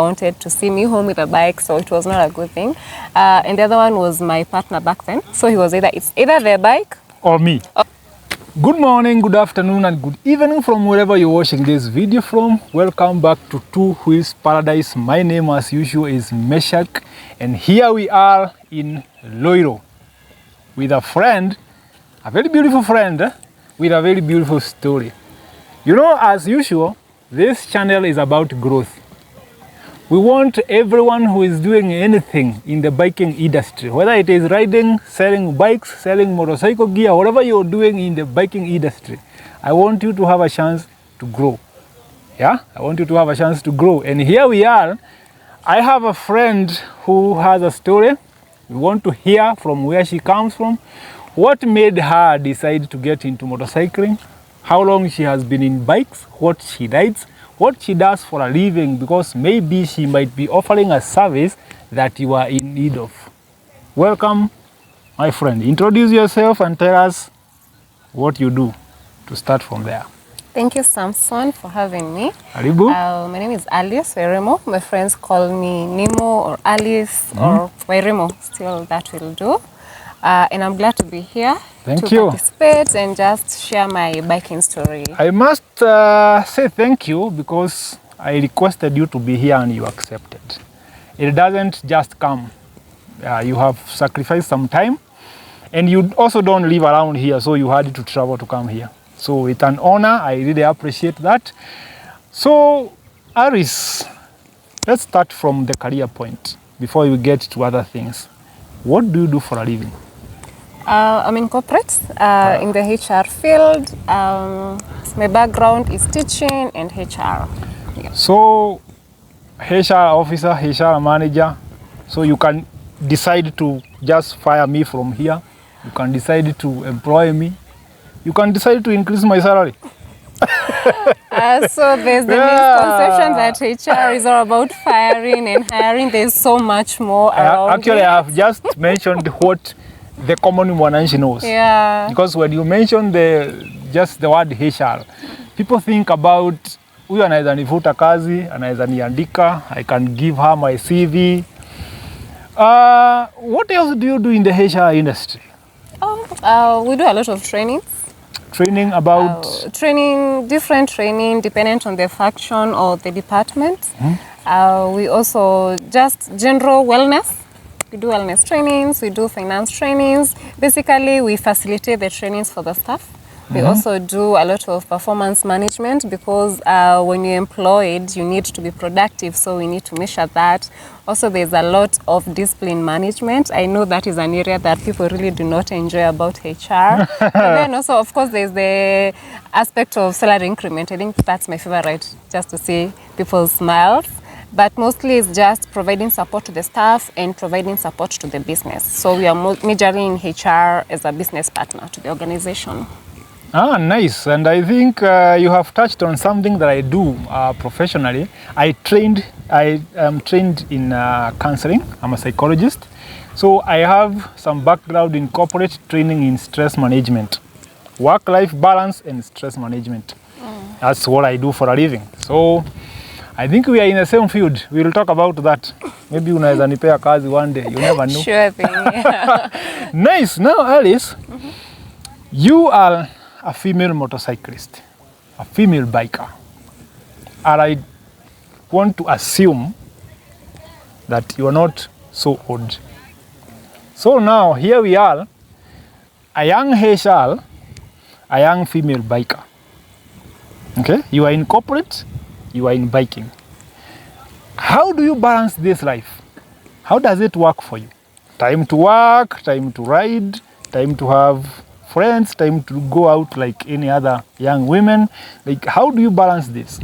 wanted to see me home with a bike, so it was not a good thing. And the other one was my partner back then. So he was it's either their bike or me. Good morning, good afternoon, and good evening from wherever you're watching this video from. Welcome back to Two Wheels Paradise. My name, as usual, is Meshak, and here we are in Loiro with a friend, a very beautiful friend, with a very beautiful story. You know, as usual, this channel is about growth. We want everyone who is doing anything in the biking industry, whether it is riding, selling bikes, selling motorcycle gear, whatever you're doing in the biking industry, I want you to have a chance to grow. Yeah, I want you to have a chance to grow. And here we are. I have a friend who has a story. We want to hear from where she comes from, what made her decide to get into motorcycling, how long she has been in bikes, what she rides, what she does for a living, because maybe she might be offering a service that you are in need of. Welcome, my friend. Introduce yourself and tell us what you do to start from there. Thank you, Samson, for having me. Aribu. My name is Alice Wairemo. My friends call me Nimmoh or Alice or Wairemo. Still, that will do. And I'm glad to be here to participate and just share my biking story. I must say thank you because I requested you to be here and you accepted. It doesn't just come. You have sacrificed some time and you also don't live around here, so you had to travel to come here. So it's an honor. I really appreciate that. So, Aris, let's start from the career point before you get to other things. What do you do for a living? I'm in corporate, in the HR field. My background is teaching and HR. Yeah. So, HR officer, HR manager, so you can decide to just fire me from here. You can decide to employ me. You can decide to increase my salary. So there's the misconception that HR is all about firing and hiring. There's so much more around Actually, I have just mentioned what the common mwananchi knows. Yeah. Because when you mention just the word HR, people think about huyu anaweza nivuta kazi, anaweza niandika, I can give her my CV. What else do you do in the HR industry? We do a lot of trainings. Training about? Different training, dependent on the function or the department. We also just general wellness. We do wellness trainings, we do finance trainings. Basically, we facilitate the trainings for the staff. We also do a lot of performance management because when you're employed, you need to be productive, so we need to measure that. Also, there's a lot of discipline management. I know that is an area that people really do not enjoy about HR. And then also, of course, there's the aspect of salary increment. I think that's my favorite, just to see people's smiles. But mostly it's just providing support to the staff and providing support to the business. So we are majoring in HR as a business partner to the organization. Ah, nice. And I think you have touched on something that I do professionally. I am trained in counseling. I'm a psychologist. So I have some background in corporate training in stress management, work-life balance and stress management. That's what I do for a living. So I think we are in the same field. We will talk about that. Maybe unaweza nipea kazi one day. You never know. Sure thing. Yeah. Nice. Now, Alice, you are a female motorcyclist, a female biker. And I want to assume that you are not so old. So now, here we are, a young HR, a young female biker. Okay? You are in corporate, you are in biking. How do you balance this life? How does it work for you? Time to work, time to ride, time to have friends, time to go out like any other young women. Like, how do you balance this?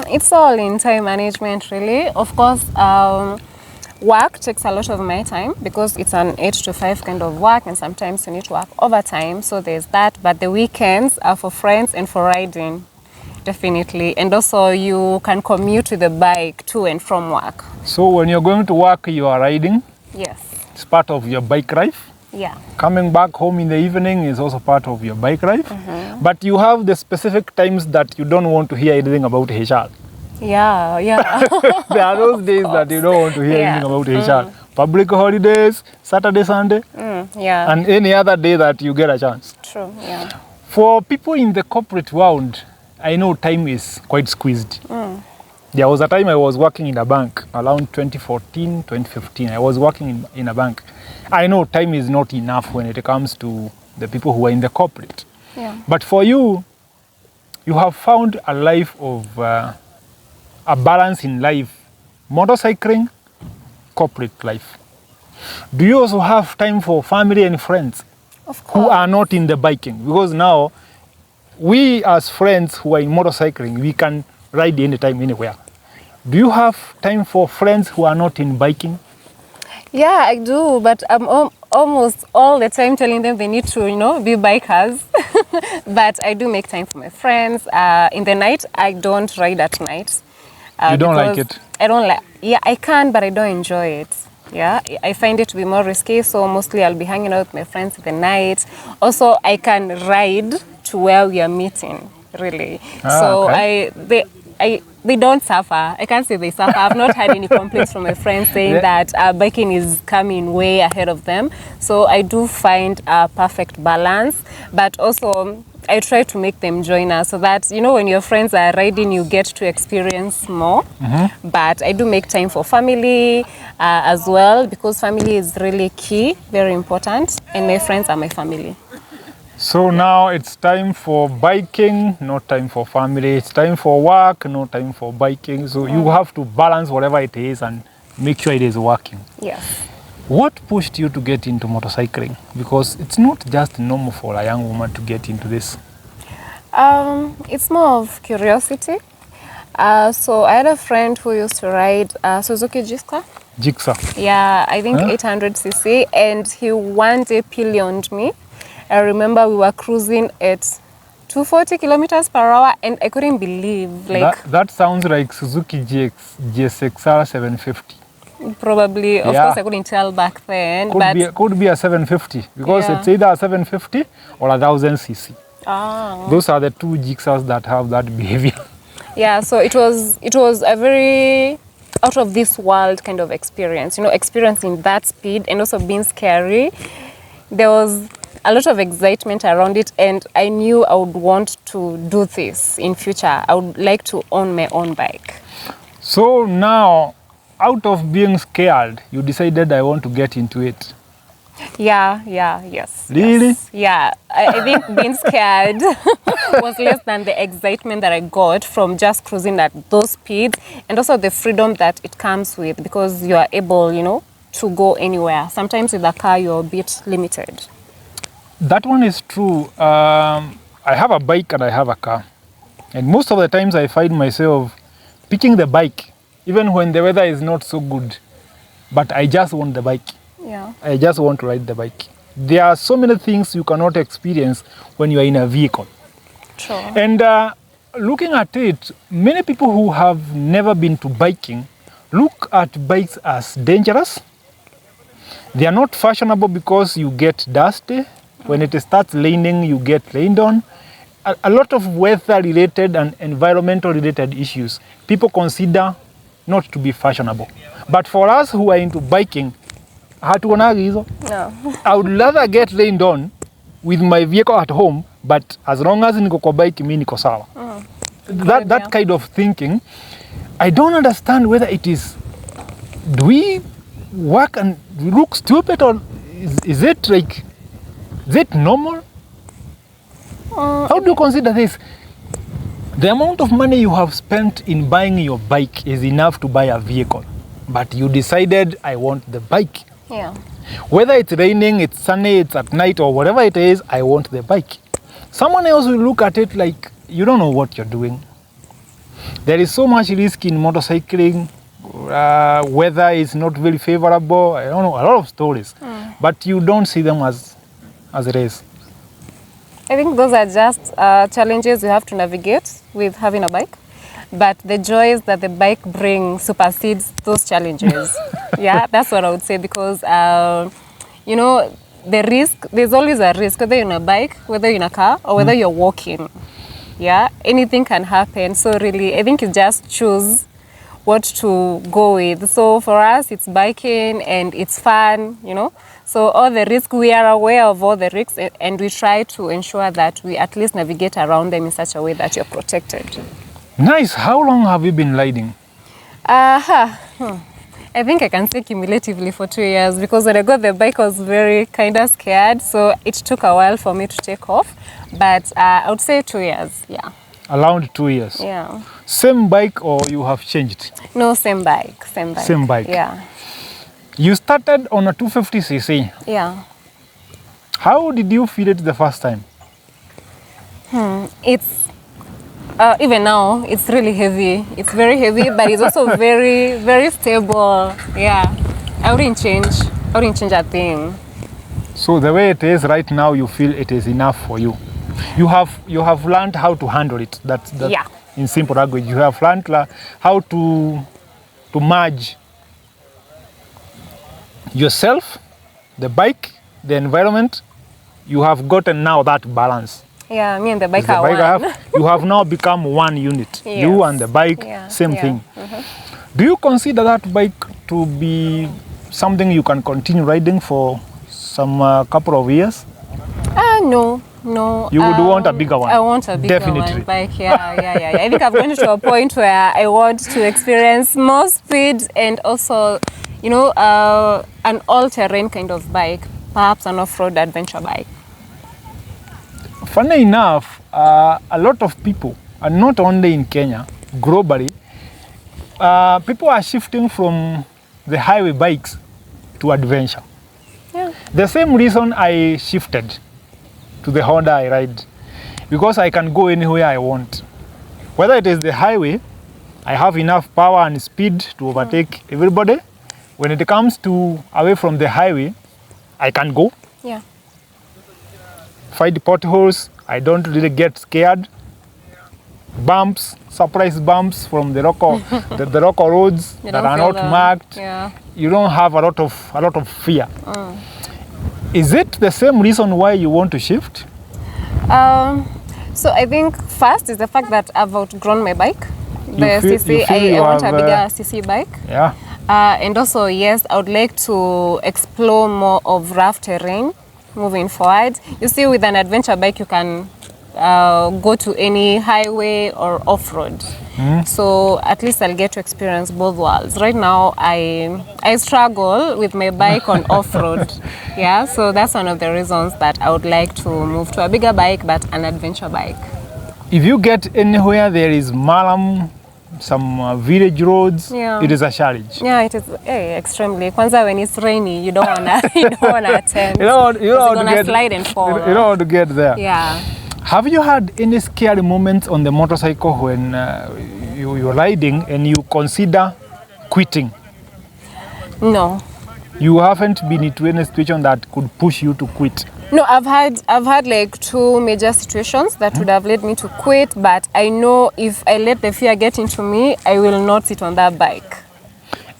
It's all in time management, really. Of course, work takes a lot of my time because it's an 8 to 5 kind of work, and sometimes you need to work overtime, so there's that. But the weekends are for friends and for riding. Definitely. And also you can commute with the bike to and from work. So when you're going to work, you are riding? Yes. It's part of your bike life? Yeah. Coming back home in the evening is also part of your bike life. But you have the specific times that you don't want to hear anything about HR. Yeah. There are those days that you don't want to hear Yeah. anything about HR. Public holidays, Saturday, Sunday, Yeah. and any other day that you get a chance. True. Yeah. For people in the corporate world, I know time is quite squeezed. There was a time I was working in a bank around 2014, 2015. I was working in a bank. I know time is not enough when it comes to the people who are in the corporate. Yeah. But for you, you have found a life of a balance in life, motorcycling, corporate life. Do you also have time for family and friends Of who course. are not in the biking? Because now, we as friends who are in motorcycling, we can ride anytime, anywhere. Do you have time for friends who are not in biking? Yeah, I do, but I'm almost all the time telling them they need to, be bikers. But I do make time for my friends. In the night, I don't ride at night. You don't like because it? I don't like. Yeah, I can, but I don't enjoy it. Yeah, I find it to be more risky. So mostly I'll be hanging out with my friends in the night. Also, I can ride to where we are meeting. Really. So okay. they don't suffer. I can't say they suffer. I've not had any complaints from my friends saying that biking is coming way ahead of them. So I do find a perfect balance, but also I try to make them join us so that, when your friends are riding, you get to experience more. But I do make time for family as well, because family is really key, very important, and my friends are my family. So now it's time for biking, no time for family. It's time for work, no time for biking. So you have to balance whatever it is and make sure it is working. Yes. What pushed you to get into motorcycling? Because it's not just normal for a young woman to get into this. It's more of curiosity. So I had a friend who used to ride Suzuki Jixka. Jigsaw. Yeah, I think 800cc, and he one day pillioned me. I remember we were cruising at 240 kilometers per hour, and I couldn't believe, That sounds like Suzuki GSXR 750. probably, of Yeah. course I couldn't tell back then, Could be a 750 because Yeah. it's either a 750 or a 1000cc. Ah. Those are the two jigsaws that have that behavior. Yeah, so it was a very out of this world kind of experience, experiencing that speed and also being scary. There was a lot of excitement around it, and I knew I would want to do this in future. I would like to own my own bike. So now, out of being scared, you decided I want to get into it. Yes. Really? Yes. Yeah, I think being scared was less than the excitement that I got from just cruising at those speeds, and also the freedom that it comes with, because you are able, to go anywhere. Sometimes with a car, you're a bit limited. That one is true. I have a bike and I have a car. And most of the times I find myself picking the bike, even when the weather is not so good. But I just want the bike. Yeah. I just want to ride the bike. There are so many things you cannot experience when you are in a vehicle. True. And looking at it, many people who have never been to biking look at bikes as dangerous. They are not fashionable because you get dusty. When it starts raining, you get rained on. A lot of weather-related and environmental-related issues people consider not to be fashionable. But for us who are into biking, No. I would rather get rained on with my vehicle at home, but as long as niko kwa bike, mi niko sawa. That kind of thinking, I don't understand whether it is, do we work and we look stupid, or is it normal? How do you consider this? The amount of money you have spent in buying your bike is enough to buy a vehicle, but you decided, I want the bike. Yeah. Whether it's raining, it's sunny, it's at night, or whatever it is, I want the bike. Someone else will look at it like, you don't know what you're doing. There is so much risk in motorcycling. Weather is not very favorable. I don't know, a lot of stories. But you don't see them as it is. I think those are just challenges you have to navigate with having a bike. But the joys that the bike brings supersedes those challenges. Yeah, that's what I would say, because, the risk, there's always a risk, whether you're on a bike, whether you're in a car, or whether you're walking. Yeah, anything can happen. So really, I think you just choose what to go with. So for us, it's biking and it's fun, you know. So all the risks, we are aware of all the risks, and we try to ensure that we at least navigate around them in such a way that you're protected. Nice. How long have you been riding? I think I can say cumulatively for 2 years, because when I got the bike, I was very kind of scared. So it took a while for me to take off. But I would say 2 years, yeah. Around 2 years? Yeah. Same bike or you have changed? No, same bike, same bike. Same bike? Yeah. You started on a 250cc. Yeah. How did you feel it the first time? It's even now, it's really heavy. It's very heavy, but it's also very, very stable. Yeah, I wouldn't change a thing. So the way it is right now, you feel it is enough for you. You have learned how to handle it. That's Yeah. In simple language. You have learned how to merge yourself, the bike, the environment. You have gotten now that balance. Yeah, me and the bike The are bike one. you have now become one unit. Yes. You and the bike, Yeah, same yeah. thing. Do you consider that bike to be something you can continue riding for some couple of years? No. You would want a bigger one? I want a bigger Definitely. one bike. Yeah. I think I've gone to a point where I want to experience more speed and also, you know, an all-terrain kind of bike, perhaps an off-road adventure bike. Funny enough, a lot of people, and not only in Kenya, globally, people are shifting from the highway bikes to adventure. Yeah. The same reason I shifted to the Honda I ride, because I can go anywhere I want. Whether it is the highway, I have enough power and speed to overtake everybody. When it comes to away from the highway, I can go. Yeah. Fight potholes, I don't really get scared. Bumps, surprise bumps from the local, the local roads You that don't are feel not them. marked. Yeah. You don't have a lot of fear. Is it the same reason why you want to shift? So I think first is the fact that I've outgrown my bike. The You CC, feel you I want a have, bigger CC bike. Yeah. And also, yes, I would like to explore more of rough terrain moving forward. You see, with an adventure bike, you can go to any highway or off-road. So at least I'll get to experience both worlds. Right now, I struggle with my bike on off-road. Yeah, so that's one of the reasons that I would like to move to a bigger bike, but an adventure bike. If you get anywhere there is maram, some village roads, Yeah. it is a challenge. Yeah, it is extremely. Kwanza when it's rainy, you don't wanna attend. You don't You're want to gonna get, slide and fall. you don't want to get there. Yeah. Have you had any scary moments on the motorcycle when you're riding and you consider quitting? No. You haven't been into any situation that could push you to quit? No, I've had like 2 major situations that would have led me to quit, but I know if I let the fear get into me, I will not sit on that bike.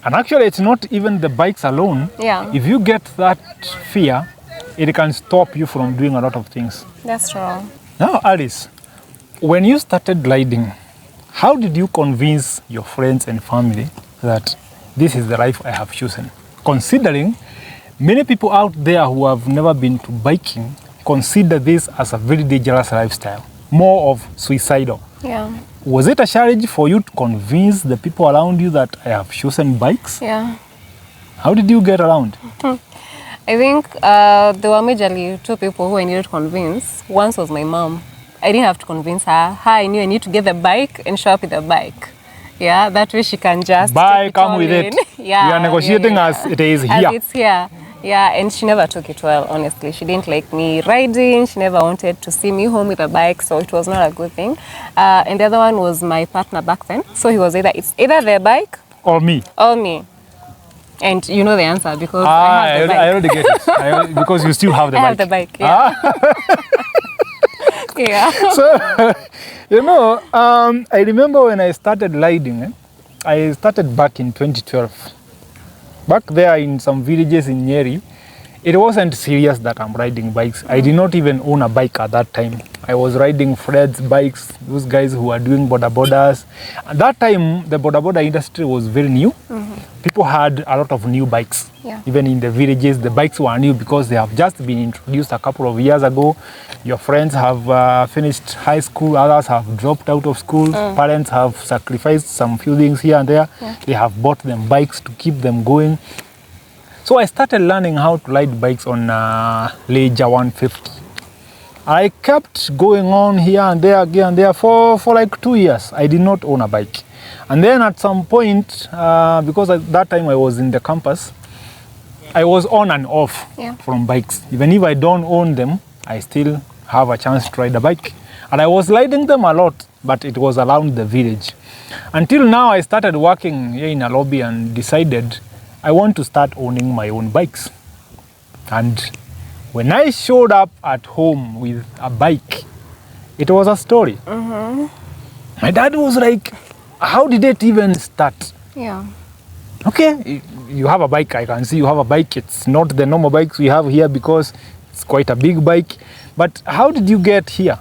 And actually, it's not even the bikes alone. Yeah. If you get that fear, it can stop you from doing a lot of things. That's true. Now, Alice, when you started riding, how did you convince your friends and family that this is the life I have chosen? Considering many people out there who have never been to biking consider this as a very dangerous lifestyle, more of suicidal. Yeah. Was it a challenge for you to convince the people around you that I have chosen bikes? Yeah. How did you get around? I think there were majorly 2 people who I needed to convince. One was my mom. I didn't have to convince her. I knew I need to get the bike and show up with the bike. Yeah, that way she can just Bye, take come all with in. it. Yeah, We are negotiating as it is As here. it's here. Yeah, and she never took it well, honestly. She didn't like me riding. She never wanted to see me home with a bike, so it was not a good thing. And the other one was my partner back then. So he was it's either the bike Or me? or me. And you know the answer because I have the bike. I already get it. Because you still have the I bike. have the bike, yeah. Yeah. So, you know, I remember when I started riding, I started back in 2012. Back there in some villages in Nyeri, it wasn't serious that I'm riding bikes. I did not even own a bike at that time. I was riding Fred's bikes, those guys who are doing boda bodas. At that time, the boda boda industry was very new. People had a lot of new bikes. Yeah. Even in the villages, the bikes were new because they have just been introduced a couple of years ago. Your friends have finished high school, others have dropped out of school. Parents have sacrificed some few things here and there. Yeah. They have bought them bikes to keep them going. So I started learning how to ride bikes on Leisure 150. I kept going on here and there for like 2 years. I did not own a bike. And then at some point, because at that time I was in the campus, I was on and off from bikes. Even if I don't own them, I still have a chance to ride a bike. And I was riding them a lot, but it was around the village. Until now, I started working here in a lobby and decided I want to start owning my own bikes. And when I showed up at home with a bike, it was a story. My dad was like, how did it even start? Yeah. Okay, you have a bike. I can see you have a bike. It's not the normal bikes we have here because it's quite a big bike. But how did you get here?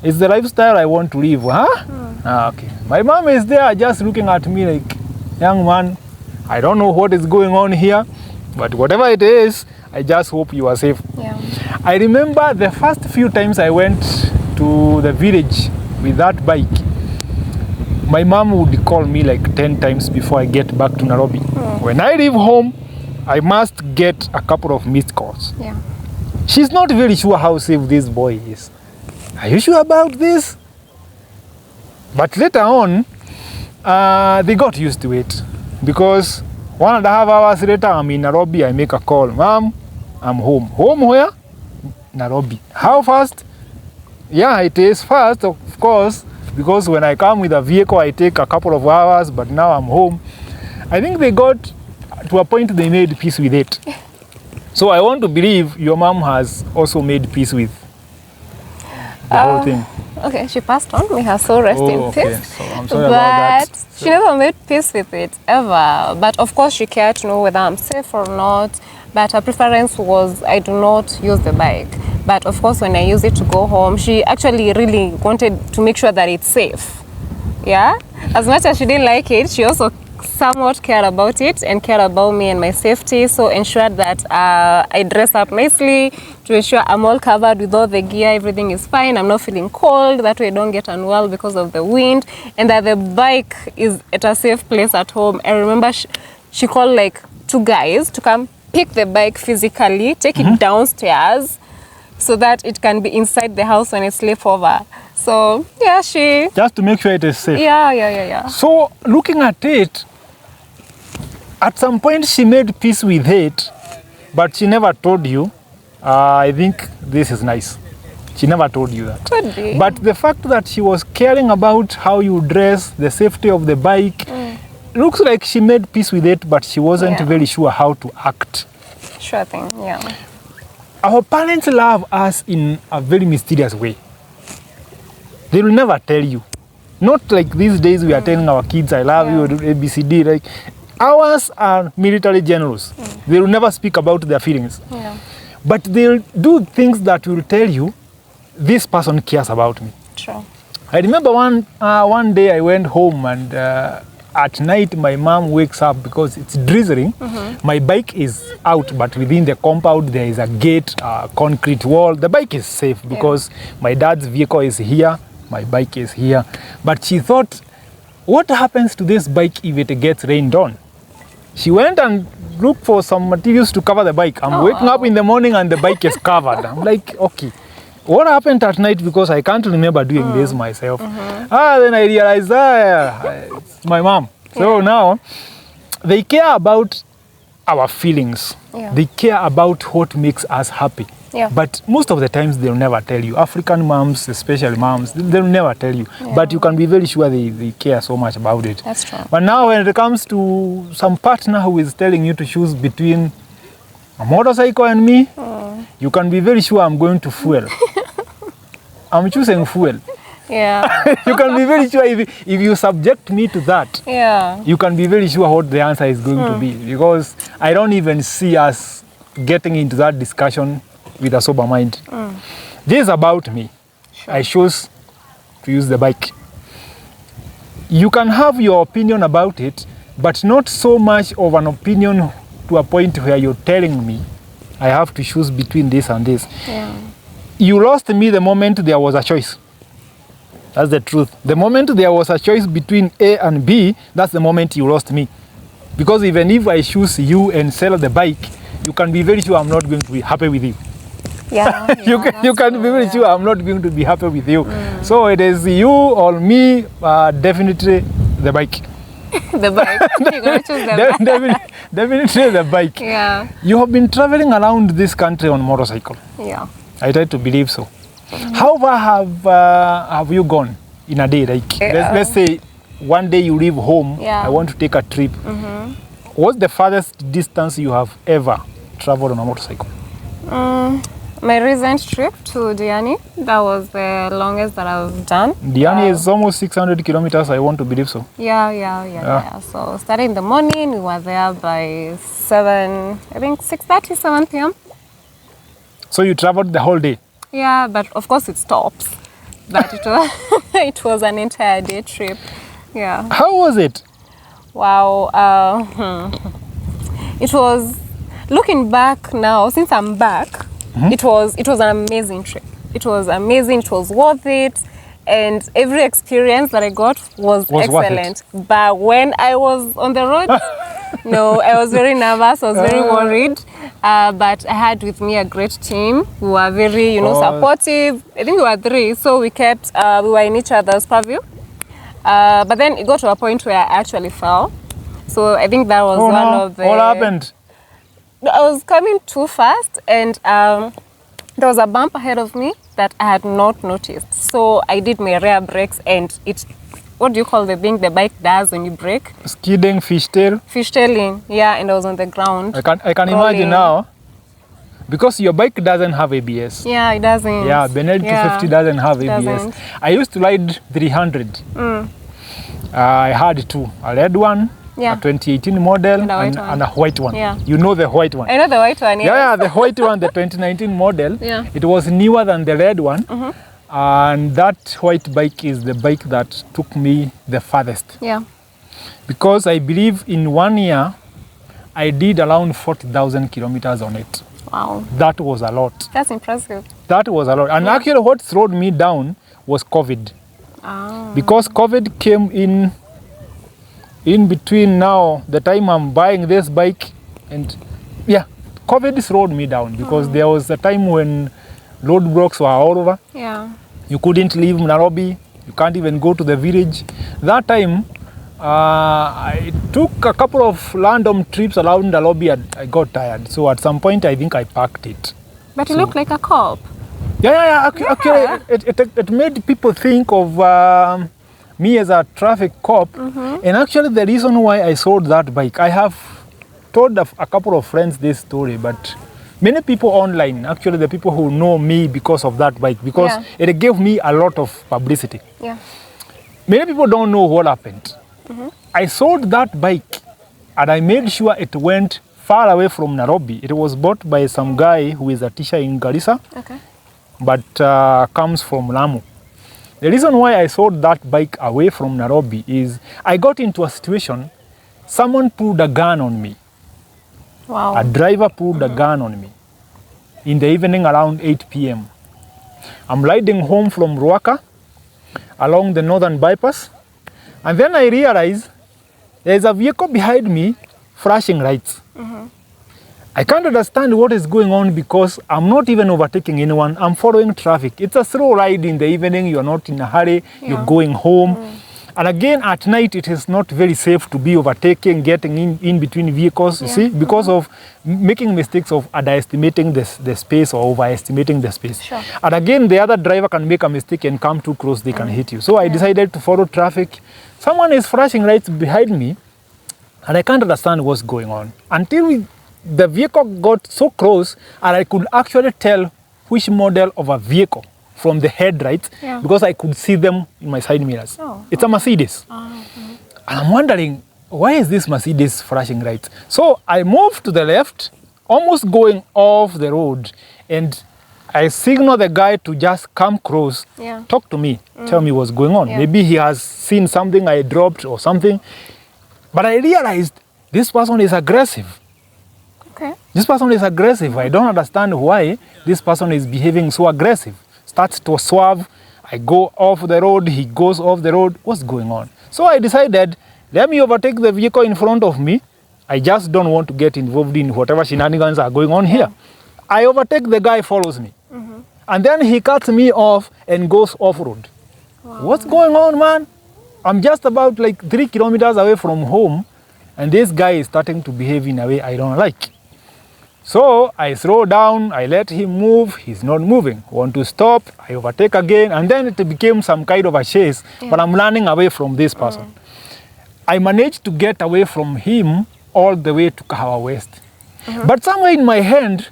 It's the lifestyle I want to live, huh? Okay. My mom is there just looking at me like, young man, I don't know what is going on here, but whatever it is, I just hope you are safe. Yeah. I remember the first few times I went to the village with that bike, my mom would call me like 10 times before I get back to Nairobi. When I leave home, I must get a couple of missed calls. Yeah. She's not very sure how safe this boy is. Are you sure about this? But later on, they got used to it. Because 1.5 hours later, I'm in Nairobi, I make a call. Mom, I'm home. Home where? Nairobi. How fast? Yeah, it is fast, of course, because when I come with a vehicle, I take a couple of hours, but now I'm home. I think they got to a point they made peace with it. So I want to believe your mom has also made peace with the whole thing. Okay, she passed on. May her soul rest in peace. So I'm sorry about that. She never made peace with it, ever. But of course, she cared to know whether I'm safe or not. But her preference was I do not use the bike. But of course, when I use it to go home, she actually really wanted to make sure that it's safe. Yeah? As much as she didn't like it, she also somewhat cared about it and cared about me and my safety. So ensured that I dress up nicely to ensure I'm all covered with all the gear, everything is fine, I'm not feeling cold, that way I don't get unwell because of the wind, and that the bike is at a safe place at home. I remember she called like 2 guys to come pick the bike physically, take it downstairs so that it can be inside the house when I sleep over. So yeah, she... Just to make sure it is safe. Yeah. So looking at it, at some point she made peace with it, but she never told you, I think this is nice. She never told you that. Could be. But the fact that she was caring about how you dress, the safety of the bike, looks like she made peace with it, but she wasn't very sure how to act. Sure thing, yeah. Our parents love us in a very mysterious way. They will never tell you. Not like these days we are telling our kids, I love you, ABCD. Like, ours are military generals. They will never speak about their feelings. Yeah. But they'll do things that will tell you, this person cares about me. True. I remember one day I went home and at night my mom wakes up because it's drizzling. My bike is out, but within the compound there is a gate, a concrete wall. The bike is safe because my dad's vehicle is here, my bike is here. But she thought, what happens to this bike if it gets rained on? She went and looked for some materials to cover the bike. I'm waking up in the morning and the bike is covered. I'm like, okay, what happened at night? Because I can't remember doing this myself. Then I realized, it's my mom. So now they care about our feelings. They care about what makes us happy. But most of the times they'll never tell you. African moms, especially moms, they'll never tell you. But you can be very sure they care so much about it. That's true. But now when it comes to some partner who is telling you to choose between a motorcycle and me, you can be very sure I'm going to fuel. I'm choosing fuel. Yeah. You can be very sure if you subject me to that, you can be very sure what the answer is going to be, because I don't even see us getting into that discussion with a sober mind. This is about me. Sure. I chose to use the bike. You can have your opinion about it, but not so much of an opinion to a point where you're telling me I have to choose between this and this. Yeah. You lost me the moment there was a choice. That's the truth. The moment there was a choice between A and B, that's the moment you lost me. Because even if I choose you and sell the bike, you can be very sure I'm not going to be happy with you. Yeah, you can be very sure I'm not going to be happy with you. So it is you or me, definitely the bike. The bike. You're going to choose the bike. Definitely the bike. Yeah. You have been traveling around this country on motorcycle. Yeah. I try to believe so. How far have you gone in a day? Like let's say one day you leave home. Yeah. I want to take a trip. What's the farthest distance you have ever traveled on a motorcycle? My recent trip to Diani, that was the longest that I've done. Diani is almost 600 kilometers, I want to believe so. Yeah. So starting in the morning, we were there by 6:30, 7 p.m. So you traveled the whole day? Yeah, but of course it stops. But it was, it was an entire day trip. Yeah. How was it? Wow. It was, looking back now, since I'm back, it was an amazing trip. It was amazing, it was worth it, and every experience that I got was excellent. But when I was on the road, no, I was very nervous, I was very worried. But I had with me a great team who were very, supportive. I think we were 3, so we were in each other's purview. But then it got to a point where I actually fell. So I think that was one of the... What happened? I was coming too fast, and there was a bump ahead of me that I had not noticed. So I did my rear brakes, and what do you call the thing the bike does when you brake? Skidding, fishtail? Fishtailing, yeah, and I was on the ground. I can imagine now, because your bike doesn't have ABS. Yeah, it doesn't. Yeah, Benelli 250 doesn't have ABS. Doesn't. I used to ride 300. I had 2, a red one, a 2018 model, and a white one. Yeah. You know the white one. I know the white one, Yeah, the white one, the 2019 model. Yeah. It was newer than the red one. And that white bike is the bike that took me the farthest. Yeah. Because I believe in 1 year, I did around 40,000 kilometers on it. Wow. That was a lot. That's impressive. That was a lot. And actually what slowed me down was COVID. Because COVID came in between now, the time I'm buying this bike, and yeah, COVID slowed me down because there was a time when roadblocks were all over. Yeah. You couldn't leave Nairobi. You can't even go to the village. That time, I took a couple of random trips around Nairobi and I got tired. So at some point, I think I packed it. But you look like a cop. Yeah. Actually, it made people think of me as a traffic cop. And actually, the reason why I sold that bike, I have told a couple of friends this story, but many people online, actually the people who know me because of that bike, because it gave me a lot of publicity. Yeah. Many people don't know what happened. I sold that bike and I made sure it went far away from Nairobi. It was bought by some guy who is a teacher in Garissa, but comes from Lamu. The reason why I sold that bike away from Nairobi is I got into a situation, someone pulled a gun on me. Wow. A driver pulled a gun on me in the evening around 8 p.m. I'm riding home from Ruaka along the northern bypass, and then I realize there's a vehicle behind me flashing lights. I can't understand what is going on because I'm not even overtaking anyone. I'm following traffic. It's a slow ride in the evening. You're not in a hurry. You're going home. And again, at night, it is not very safe to be overtaking, getting in between vehicles, you see, because of making mistakes of underestimating the space or overestimating the space. Sure. And again, the other driver can make a mistake and come too close, they can hit you. So I decided to follow traffic. Someone is flashing lights behind me, and I can't understand what's going on. Until the vehicle got so close, and I could actually tell which model of a vehicle from the headlights, because I could see them in my side mirrors. It's a Mercedes. And I'm wondering, why is this Mercedes flashing lights? So I moved to the left almost going off the road, and I signal the guy to just come close, talk to me, tell me what's going on. Maybe he has seen something I dropped or something. But I realized this person is aggressive. Okay. This person is aggressive. I don't understand why this person is behaving so aggressive. Starts to swerve. I go off the road. He goes off the road. What's going on? So I decided, let me overtake the vehicle in front of me. I just don't want to get involved in whatever shenanigans are going on here. I overtake the guy, follows me. And then he cuts me off and goes off-road. Wow. What's going on, man? I'm just about like 3 kilometers away from home, and this guy is starting to behave in a way I don't like. So I slow down, I let him move, he's not moving. Want to stop, I overtake again, and then it became some kind of a chase, but I'm running away from this person. I managed to get away from him all the way to Kahawa West. But somewhere in my hand,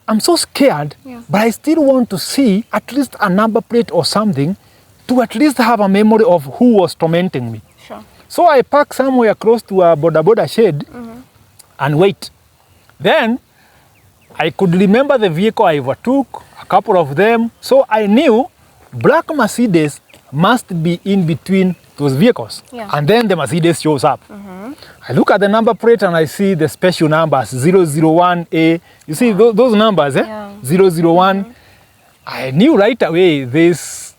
I'm so scared, but I still want to see at least a number plate or something to at least have a memory of who was tormenting me. Sure. So I park somewhere close to a boda shed and wait. Then I could remember the vehicle I overtook, a couple of them. So I knew black Mercedes must be in between those vehicles. And then the Mercedes shows up. I look at the number plate and I see the special numbers, 001A. You see those numbers, 001. I knew right away this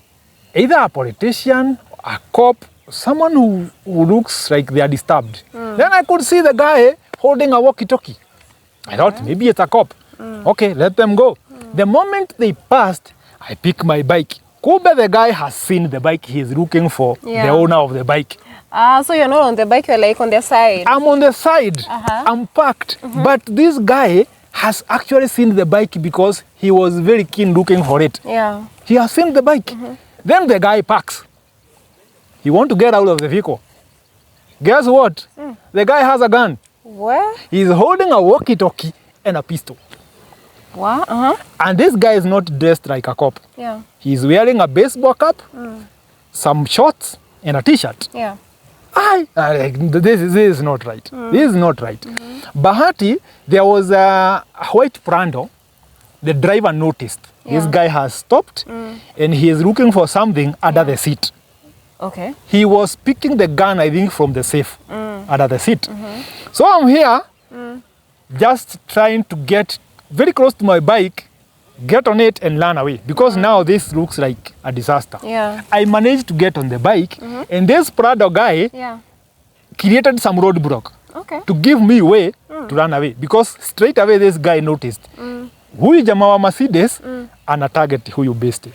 either a politician, a cop, someone who looks like they are disturbed. Then I could see the guy holding a walkie-talkie. I thought maybe it's a cop. Okay, let them go. The moment they passed, I pick my bike. Kumbe the guy has seen the bike. He is looking for the owner of the bike. So you're not on the bike, you're like on the side. I'm on the side. I'm parked. But this guy has actually seen the bike because he was very keen looking for it. He has seen the bike. Then the guy parks. He wants to get out of the vehicle. Guess what? The guy has a gun. Where? He's holding a walkie-talkie and a pistol. What? And this guy is not dressed like a cop. He's wearing a baseball cap, some shorts, and a t-shirt. This is not right. This is not right. Bahati, there was a white Prado. The driver noticed. This guy has stopped and he is looking for something under the seat. Okay. He was picking the gun, I think, from the safe under the seat. So I'm here just trying to get very close to my bike, get on it and run away because now this looks like a disaster. I managed to get on the bike and this Prado guy created some roadblock to give me way to run away because straight away this guy noticed huyu jamaa wa Mercedes ana target huyu besti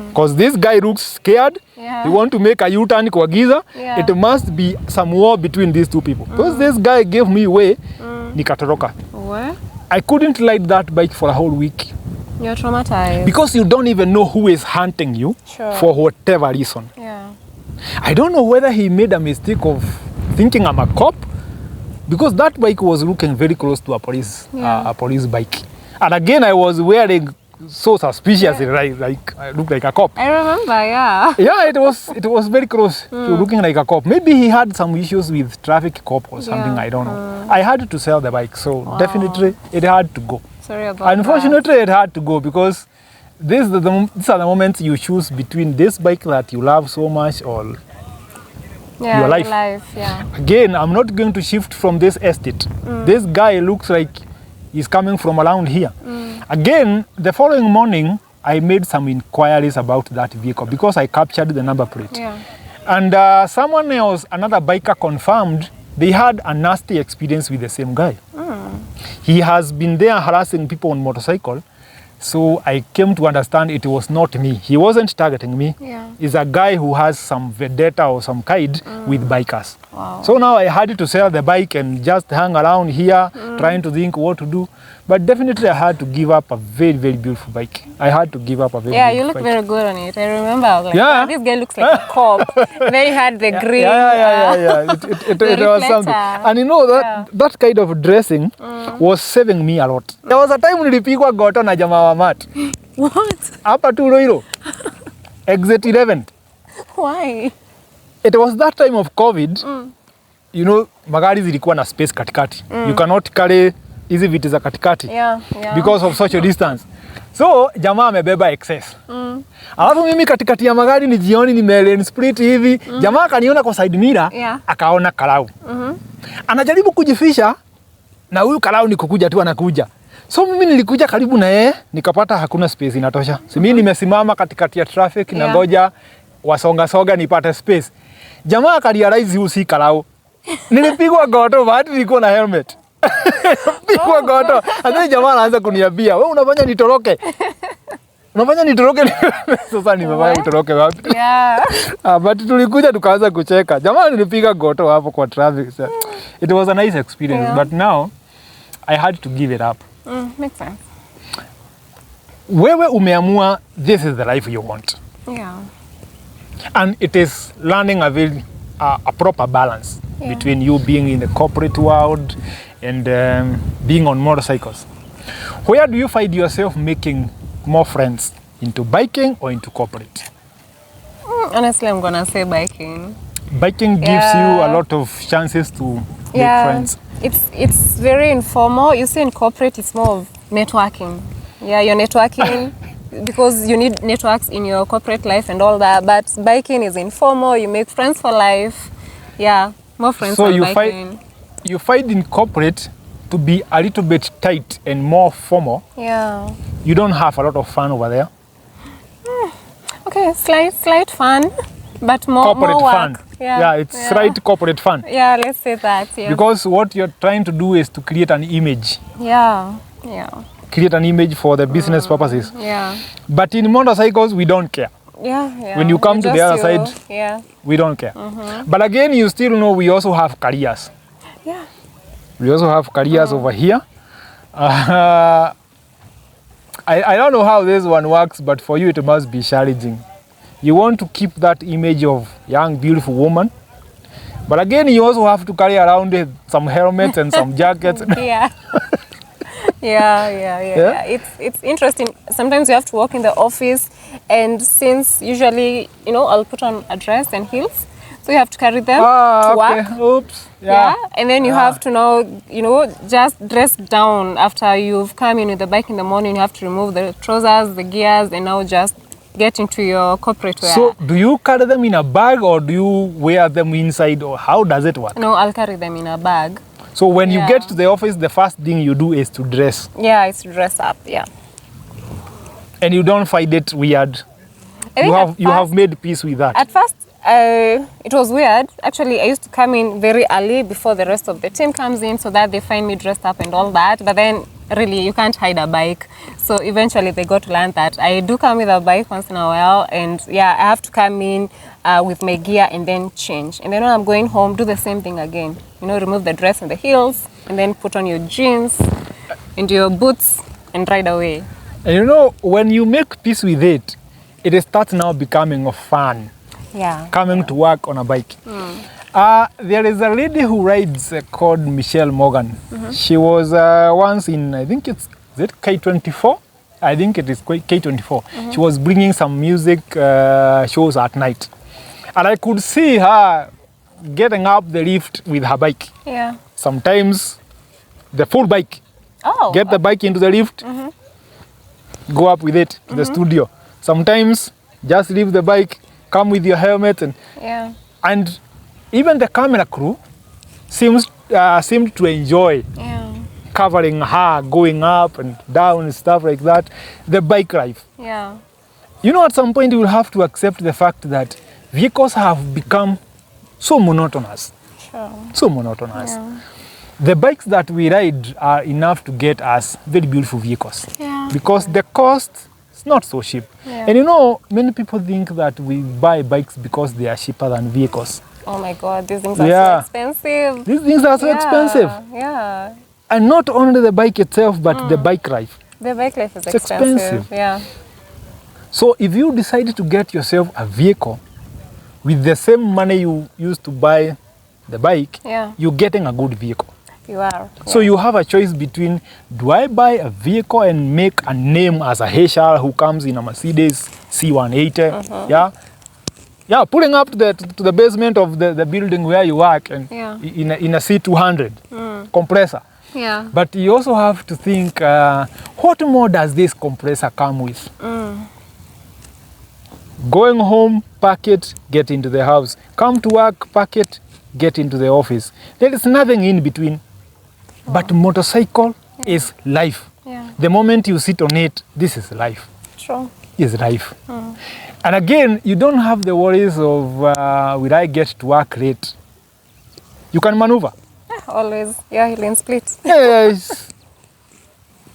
because this guy looks scared. He want to make a U-turn kwa giza. It must be some war between these two people because this guy gave me way nikatoroka. What? I couldn't ride that bike for a whole week. You're traumatized. Because you don't even know who is hunting you for whatever reason. I don't know whether he made a mistake of thinking I'm a cop because that bike was looking very close to a police bike. And again, I was wearing so suspiciously, like I looked like a cop. I remember, it was very close to looking like a cop. Maybe he had some issues with traffic cop or something, I don't know. I had to sell the bike, so definitely it had to go. Sorry about Unfortunately, it had to go because these are the moments you choose between this bike that you love so much or your life. Again, I'm not going to shift from this estate. This guy looks like he's coming from around here. Again, the following morning, I made some inquiries about that vehicle because I captured the number plate. And someone else, another biker, confirmed they had a nasty experience with the same guy. He has been there harassing people on motorcycle. So I came to understand it was not me. He wasn't targeting me. He's a guy who has some vendetta or some kind with bikers. So now I had to sell the bike and just hang around here trying to think what to do. But definitely I had to give up a very, very beautiful bike. I had to give up a very beautiful bike. You look very good on it. I remember I was like, wow, this guy looks like a cop. Then you had the green. It was something. And you know, that kind of dressing was saving me a lot. There was a time nilipigwa goto na jamaa wa mat. What? Hapa tu Roiro. Exit 11. Why? It was that time of COVID. You know, magari zilikuwa na space katikati. You cannot carry hizi viti za katikati. Yeah. Because of social distance. So jamaa amebeba excess. Alafu mimi katikati ya magari ni jioni ni lane split hivi. Jamaa akaniona kwa side mirror, akaona karau. Anajaribu kujifisha na huyu karau ni kukuja tu anakuja. So mimi nilikuja karibu na yeye, nikapata hakuna space inatosha. So mimi nimesimama katikati ya traffic na ngoja wasonga nipate space. Jamaa akarealize huyu si karau. Nilipigwa goto baada nilikuwa na helmet. Pigwa goto. Hata jamaa anaanza kuniambia, "Wewe unafanya nitoroke." Unafanya nitoroke. Sasa nimefanya nitoroke wapi? But tulikuja tukaanza kucheka. Jamaa nilipiga goto hapo kwa traffic. So it was a nice experience, but now I had to give it up. Makes sense. Wewe umeamua this is the life you want. And it is learning a proper balance between you being in the corporate world and being on motorcycles. Where do you find yourself making more friends? Into biking or into corporate? Honestly, I'm gonna say biking. Biking gives you a lot of chances to make friends. It's very informal. You see, in corporate, it's more of networking. Yeah, you're networking because you need networks in your corporate life and all that. But biking is informal. You make friends for life. Yeah, more friends for biking. You find in corporate to be a little bit tight and more formal. Yeah. You don't have a lot of fun over there. Okay, slight fun, but more corporate more fun. work. It's slight corporate fun. Yeah, let's say that. Yeah. Because what you're trying to do is to create an image. Yeah. Create an image for the business purposes. Yeah. But in motorcycles, we don't care. Yeah. When you come to the other side, we don't care. But again, you still know we also have careers. Yeah. We also have careers over here. I don't know how this one works, but for you it must be challenging. You want to keep that image of young, beautiful woman. But again, you also have to carry around some helmets and some jackets. Yeah. It's interesting. Sometimes you have to walk in the office, and since usually, I'll put on a dress and heels, so you have to carry them to work. Oops. Yeah. And then you have to now, just dress down after you've come in with the bike in the morning. You have to remove the trousers, the gears, and now just get into your corporate wear. So, do you carry them in a bag or do you wear them inside, or how does it work? No, I'll carry them in a bag. So when you get to the office, the first thing you do is to dress. Yeah, it's to dress up, And you don't find it weird? You have made peace with that? At first, it was weird. Actually, I used to come in very early before the rest of the team comes in so that they find me dressed up and all that. But then, really, you can't hide a bike. So eventually, they got to learn that I do come with a bike once in a while. And I have to come in with my gear and then change. And then when I'm going home, do the same thing again. Remove the dress and the heels and then put on your jeans and your boots and ride away. And when you make peace with it, it starts now becoming fun. Coming to work on a bike. There is a lady who rides called Michelle Morgan. She was once in, I think is it K24? I think it is K24. She was bringing some music shows at night. And I could see her getting up the lift with her bike. Sometimes the full bike. Get the bike into the lift, go up with it to the studio. Sometimes just leave the bike, come with your helmet, and even the camera crew seemed to enjoy covering her going up and down and stuff like that. The bike life. At some point you will have to accept the fact that vehicles have become so monotonous. So monotonous. The bikes that we ride are enough to get us very beautiful vehicles. Because the cost is not so cheap. And many people think that we buy bikes because they are cheaper than vehicles. Oh my God, these things are so expensive. These things are so expensive. And not only the bike itself, but the bike life. The bike life is expensive. So if you decide to get yourself a vehicle with the same money you used to buy the bike, you're getting a good vehicle. You are. So you have a choice between, do I buy a vehicle and make a name as a HR who comes in a Mercedes C180, pulling up to the basement of the building where you work and in a C200 compressor, Yeah. But you also have to think, what more does this compressor come with? Going home, pack it, get into the house. Come to work, pack it, get into the office. There is nothing in between. But motorcycle is life. Yeah. The moment you sit on it, this is life. True. Is life. And again, you don't have the worries of will I get to work late. You can maneuver. Always. Yeah, lane split. Yes.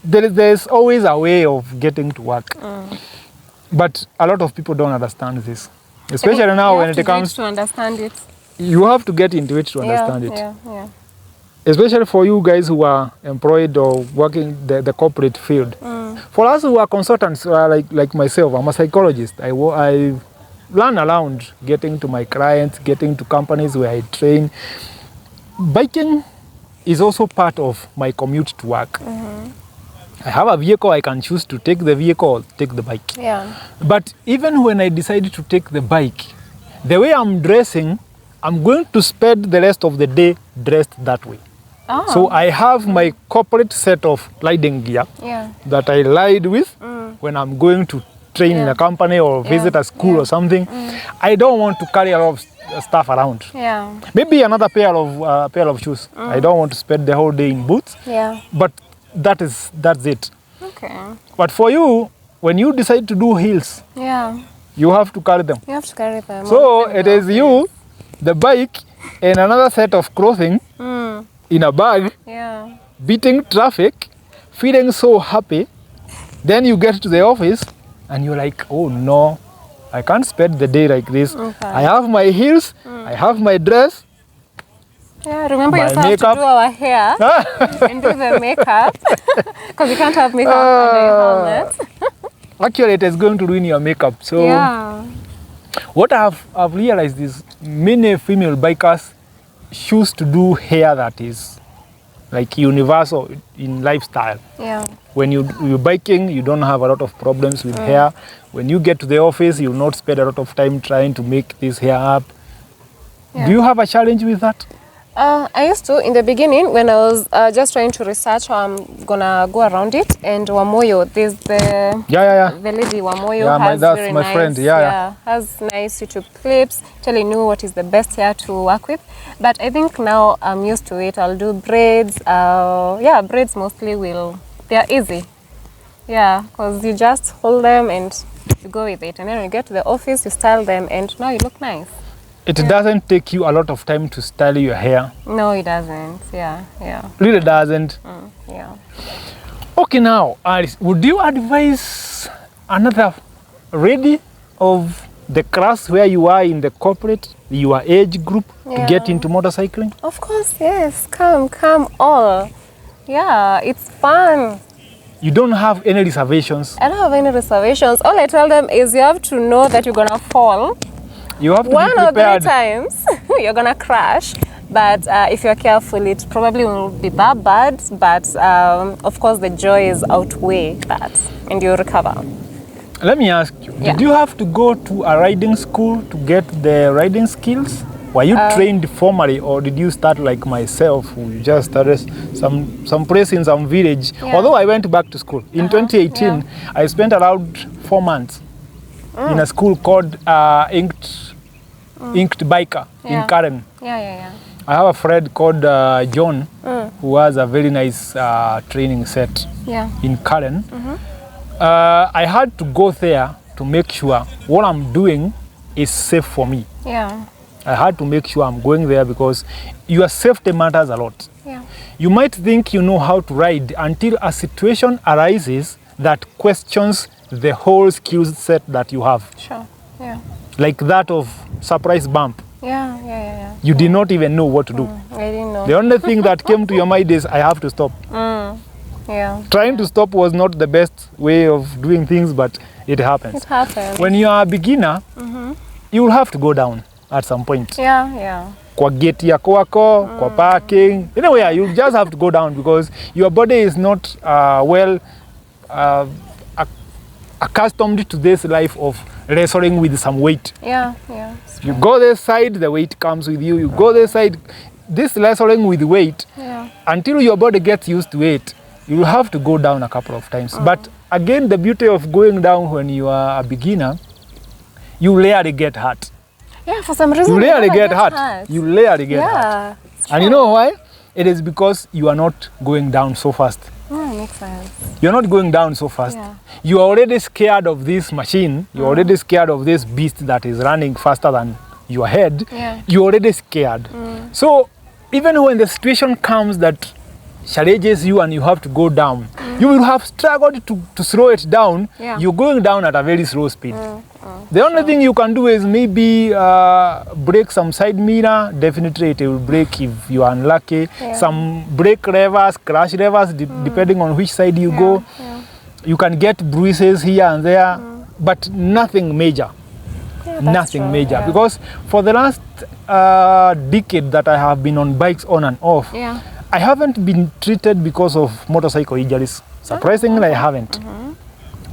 There's always a way of getting to work. But a lot of people don't understand this. Especially now when it comes to understand it. You have to get into it to understand it. Yeah. Especially for you guys who are employed or working the corporate field. For us who are consultants, like myself, I'm a psychologist. I run around getting to my clients, getting to companies where I train. Biking is also part of my commute to work. I have a vehicle, I can choose to take the vehicle or take the bike. Yeah. But even when I decided to take the bike, the way I'm dressing, I'm going to spend the rest of the day dressed that way. Oh. So I have my corporate set of riding gear that I ride with when I'm going to train in a company or visit a school or something. I don't want to carry a lot of stuff around. Yeah. Maybe another pair of shoes. I don't want to spend the whole day in boots. Yeah. But that's it. Okay. But for you, when you decide to do hills, you have to carry them. You have to carry them. So it is you, the bike, and another set of clothing in a bag, beating traffic, feeling so happy. Then you get to the office and you're like, oh no, I can't spend the day like this. Okay. I have my heels, I have my dress. Yeah, remember you my have makeup. to do our hair and do the makeup because you can't have makeup under your helmet. Actually, it is going to ruin your makeup. So what I've realized is many female bikers choose to do hair that is like universal in lifestyle. Yeah. When you're biking, you don't have a lot of problems with hair. When you get to the office, you'll not spend a lot of time trying to make this hair up. Yeah. Do you have a challenge with that? I used to in the beginning when I was just trying to research how I'm gonna go around it. And Wamoyo, there's the lady Wamoyo has that's very my nice, friend. Has nice YouTube clips telling you what is the best hair to work with. But I think now I'm used to it. I'll do braids. Braids mostly they're easy. Yeah, because you just hold them and you go with it. And then when you get to the office, you style them, and now you look nice. It doesn't take you a lot of time to style your hair. No, it doesn't. Yeah. Really doesn't. Yeah. Okay, now, Alice, would you advise another lady of the class where you are in the corporate, your age group, to get into motorcycling? Of course, yes. Come all. Yeah, it's fun. You don't have any reservations? I don't have any reservations. All I tell them is you have to know that you're gonna fall. You have to One be prepared. or 3 times you're gonna crash, but if you're careful, it probably won't be that bad. But of course, the joys outweigh that, and you'll recover. Let me ask you: did you have to go to a riding school to get the riding skills? Were you trained formally, or did you start like myself, who just started some place in some village? Although I went back to school in 2018, I spent around 4 months in a school called Inked Biker in Karen. Yeah. I have a friend called John who has a very nice training set in Karen. I had to go there to make sure what I'm doing is safe for me. Yeah. I had to make sure I'm going there because your safety matters a lot. Yeah. You might think you know how to ride until a situation arises that questions the whole skill set that you have. Sure. Yeah. Like that of surprise bump. Yeah. You did not even know what to do. I didn't know. The only thing that came to your mind is I have to stop. Yeah. Trying to stop was not the best way of doing things, but it happens. It happens. When you are a beginner, you will have to go down at some point. Yeah. Kwa gate ya kwako, kwa parking. Anyway, you just have to go down because your body is not accustomed to this life of wrestling with some weight. Yeah. Yeah. You go this side, the weight comes with you. You go this side, this wrestling with weight, until your body gets used to it, you will have to go down a couple of times. But again, the beauty of going down when you are a beginner, you rarely get hurt. Yeah, for some reason you rarely get hurt. You rarely get hurt. And you know why? It is because you are not going down so fast. Makes sense. You're not going down so fast. You are already scared of this machine. You're already scared of this beast that is running faster than your head. You're already scared. So even when the situation comes that challenges you and you have to go down, you will have struggled to slow it down. You're going down at a very slow speed. The only thing you can do is maybe break some side mirror. Definitely it will break if you are unlucky. Some brake levers, crash levers, depending on which side you go. You can get bruises here and there, but nothing major. Nothing major. Because for the last decade that I have been on bikes on and off, I haven't been treated because of motorcycle injuries. Surprisingly, I haven't.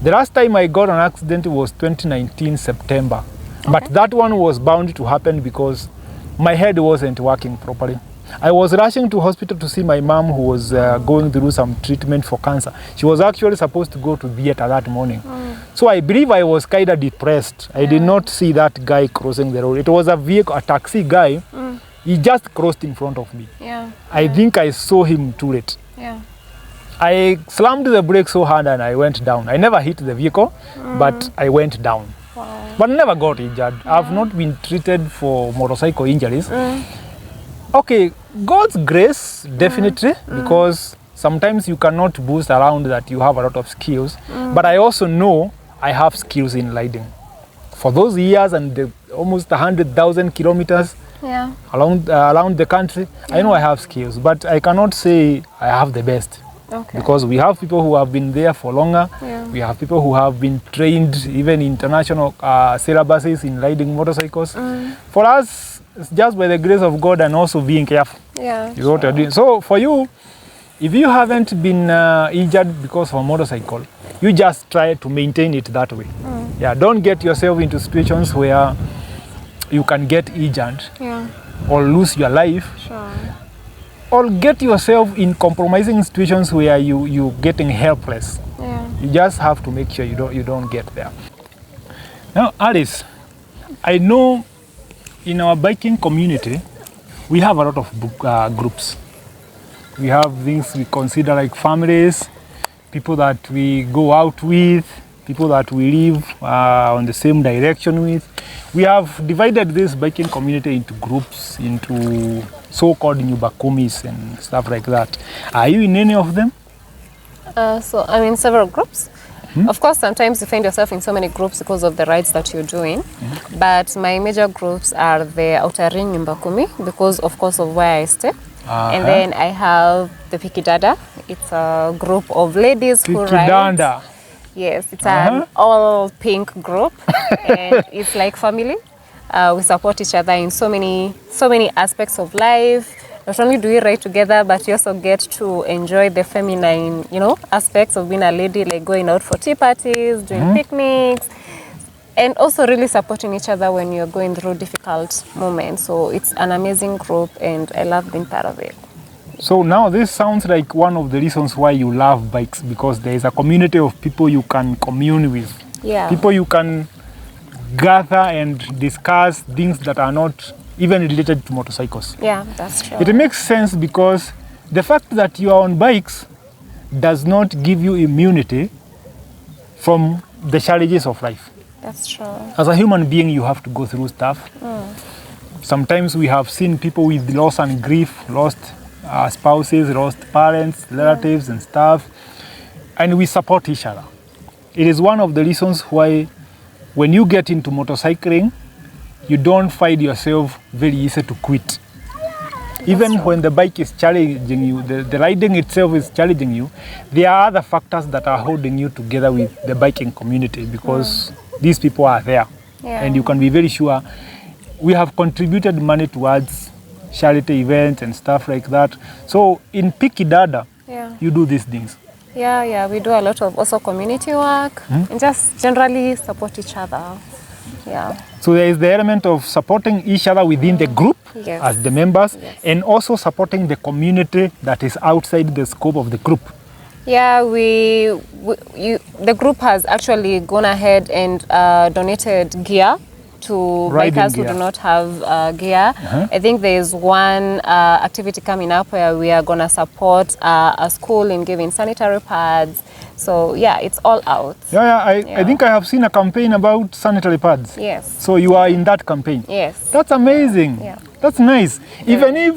The last time I got an accident was 2019 September. But that one was bound to happen because my head wasn't working properly. I was rushing to hospital to see my mom who was going through some treatment for cancer. She was actually supposed to go to theater that morning. So I believe I was kind of depressed. I did not see that guy crossing the road. It was a vehicle, a taxi guy. He just crossed in front of me. I think I saw him too late. I slammed the brake so hard and I went down. I never hit the vehicle, but I went down. But never got injured. I've not been treated for motorcycle injuries. Okay, God's grace, definitely, because sometimes you cannot boost around that you have a lot of skills. But I also know I have skills in riding. For those years and the almost 100,000 kilometers around the country, I know I have skills, but I cannot say I have the best. Because we have people who have been there for longer. We have people who have been trained even in international syllabuses in riding motorcycles. For us, it's just by the grace of God and also being careful. Is what you're doing. So for you, if you haven't been injured because of a motorcycle, you just try to maintain it that way. Don't get yourself into situations where you can get injured or lose your life. Or get yourself in compromising situations where you're getting helpless. You just have to make sure you don't get there. Now, Alice, I know in our biking community, we have a lot of groups. We have things we consider like families, people that we go out with, people that we live on the same direction with. We have divided this biking community into groups, into so-called nyumbakumis and stuff like that. Are you in any of them? So I'm in several groups. Of course, sometimes you find yourself in so many groups because of the rides that you're doing. But my major groups are the Outer Ring Nyumbakumi because, of course, of where I stay. And then I have the Pikidada. It's a group of ladies who ride. Yes, it's an all pink group and it's like family. We support each other in so many aspects of life. Not only do we ride together, but we also get to enjoy the feminine, aspects of being a lady, like going out for tea parties, doing picnics, and also really supporting each other when you're going through difficult moments. So it's an amazing group and I love being part of it. So now this sounds like one of the reasons why you love bikes, because there is a community of people you can commune with. People you can gather and discuss things that are not even related to motorcycles. That's true. It makes sense because the fact that you are on bikes does not give you immunity from the challenges of life. That's true. As a human being, you have to go through stuff. Sometimes we have seen people with loss and grief, lost spouses, lost parents, relatives and stuff, and we support each other. It is one of the reasons why when you get into motorcycling, you don't find yourself very easy to quit. Even when the bike is challenging you, the riding itself is challenging you, there are other factors that are holding you together with the biking community because these people are there. And you can be very sure we have contributed money towards charity events and stuff like that. So in Pikidada, you do these things. We do a lot of also community work and just generally support each other. So there is the element of supporting each other within the group Yes. as the members, Yes. and also supporting the community that is outside the scope of the group. Yeah, the group has actually gone ahead and donated gear to Riding bikers who gear. do not have gear. I think there is one activity coming up where we are going to support a school in giving sanitary pads. So yeah, it's all out. I think I have seen a campaign about sanitary pads. Yes. So you are in that campaign. Yes. That's amazing. Yeah. That's nice. Even if